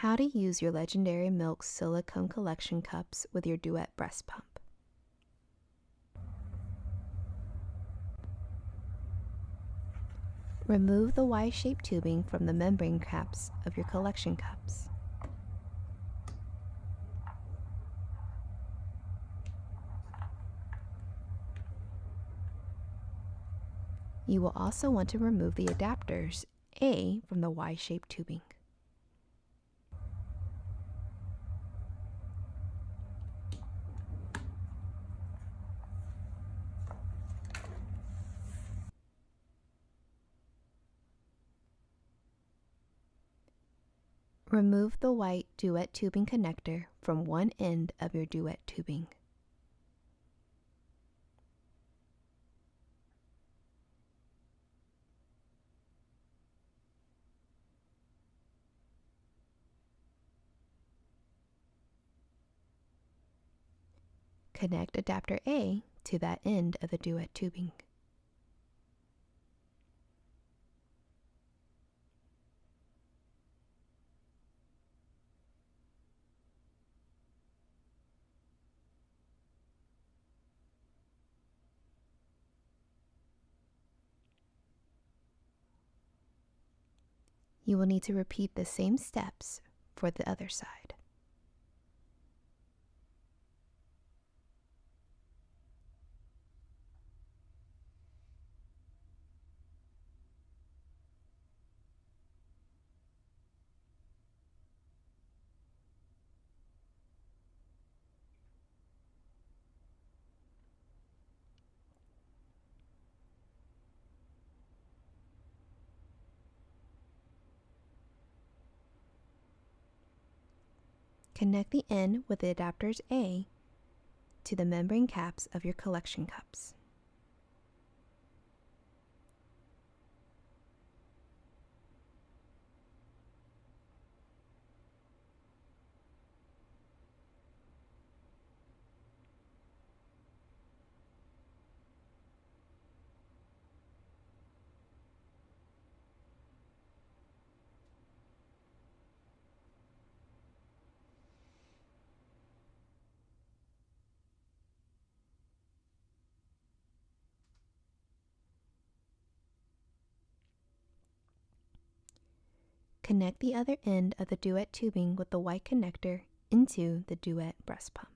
How to use your Legendairy Milk silicone collection cups with your Duette breast pump. Remove the Y-shaped tubing from the membrane caps of your collection cups. You will also want to remove the adapters A from the Y-shaped tubing. Remove the white Duette tubing connector from one end of your Duette tubing. Connect adapter A to that end of the Duette tubing. You will need to repeat the same steps for the other side. Connect the end with the adapters A to the membrane caps of your collection cups. Connect the other end of the Duette tubing with the white connector into the Duette breast pump.